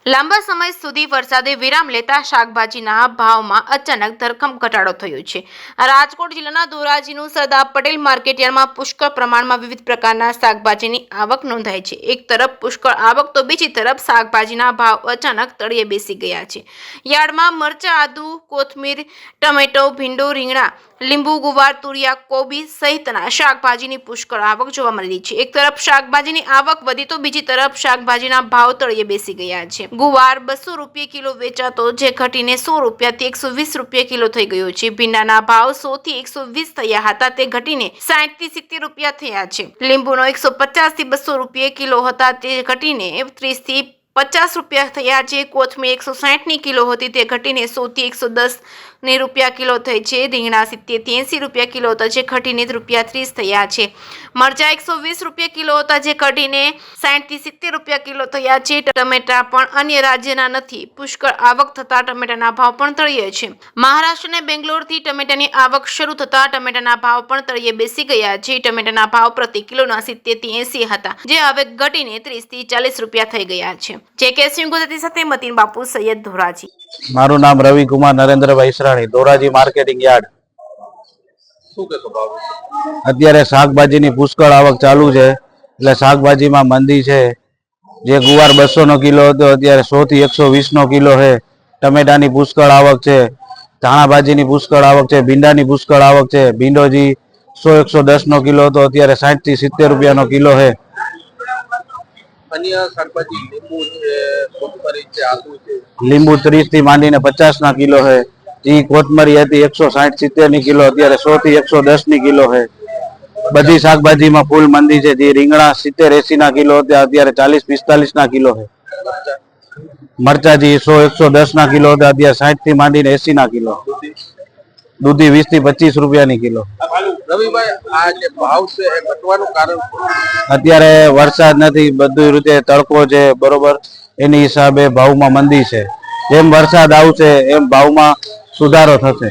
લાંબા સમય સુધી વરસાદે વિરામ લેતા શાકભાજીના ભાવમાં અચાનક ધરખમ ઘટાડો થયો છે। રાજકોટ જિલ્લાના ધોરાજીનું સરદાર પટેલ માર્કેટયાર્ડમાં પુષ્કળ પ્રમાણમાં વિવિધ પ્રકારના શાકભાજીની આવક નોંધાઈ છે। એક તરફ પુષ્કળ આવક તો બીજી તરફ શાકભાજીના ભાવ અચાનક તળિયે બેસી ગયા છે। યાર્ડમાં મરચાં, આદુ, કોથમીર, ટમેટો, ભીંડો, રીંગણા, લીંબુ, ગુવાર, તુરિયા, કોબી સહિતના શાકભાજીની પુષ્કળ આવક જોવા મળી રહી છે। એક તરફ શાકભાજીની આવક વધી તો બીજી તરફ શાકભાજીના ભાવ તળિયે બેસી ગયા છે। ગુવાર 200 રૂપિયા કિલો વેચાતો જે ઘટીને 100 રૂપિયાથી 120 રૂપિયા કિલો થઈ ગયો છે। ભીંડાના ભાવ 100 થી 120 થયા હતા તે ઘટીને 60 થી 70 રૂપિયા થયા છે। લીંબુનો 150 થી 200 રૂપિયા કિલો હતા તે ઘટીને 30 થી 50 રૂપિયા થયા છે। કોથમીર 160 ની કિલો હતી તે ઘટીને 100 થી 110 ની રૂપિયા કિલો થઈ છે। રીંગણા 70 થી 80 રૂપિયા કિલો હતા જે ઘટીને રૂપિયા 30 થયા છે। મરચા 120 રૂપિયા કિલો હતા જે ઘટીને 60 થી 70 રૂપિયા કિલો થયા છે। ટમેટા પણ અન્ય રાજ્યના નથી, પુષ્કળ આવક થતા ટમેટાના ભાવ પણ તળિયે છે। મહારાષ્ટ્ર અને બેંગ્લોરથી ટમેટાની આવક શરૂ થતા ટમેટાના ભાવ પણ તળિયે બેસી ગયા છે। ટમેટાના ભાવ પ્રતિ કિલોના 70 થી 80 હતા જે હવે ઘટીને 30 થી 40 રૂપિયા થઈ ગયા છે। જે સિંહ ગુજરાતી સાથે મતીન બાપુ, સૈયદ, ધોરાજી। મારું નામ રવિકુમાર નરેન્દ્રભાઈ ઈસરાણી, ધોરાજી માર્કેટિંગ યાર્ડ। શું કહેશો ભાવ? અત્યારે શાકભાજીની પુષ્કળ આવક ચાલુ છે એટલે શાકભાજીમાં મંદી છે। જે ગુવાર 200 નો કિલો હતો અત્યારે 100 થી 120 નો કિલો છે। ટમેટાની પુષ્કળ આવક છે, ધાણાભાજીની પુષ્કળ આવક છે, ભીંડાની પુષ્કળ આવક છે। ભીંડોજી 100-110 નો કિલો હતો અત્યારે 60 થી 70 રૂપિયાનો કિલો છે। અન્ય શાકભાજી લીંબુ છે, કોથમરી છે, આદુ છે, લીંબુ 30 થી માંડીને 50 ના કિલો છે। જે કોથમરી હતી 160-70 ની કિલો અત્યારે 100 થી 110 ની કિલો છે। બધી શાકભાજીમાં ફૂલ મંદી છે। જે રીંગણા 70-80 ના કિલો હતા અત્યારે 40-45 ના કિલો છે। મરચાજી 100-110 ના કિલો હતા અત્યારે 60 થી માંડીને 80 ના કિલો। દૂધી 20 થી 25 રૂપિયાની કિલો। રવિભાઈ, આ જે ભાવ છે એ ઘટવાનું કારણ અત્યારે વરસાદ નથી, બધું રીતે તડકો છે બરોબર, એની હિસાબે ભાવમાં મંદી છે। જેમ વરસાદ આવશે એમ ભાવમાં સુધારો થશે।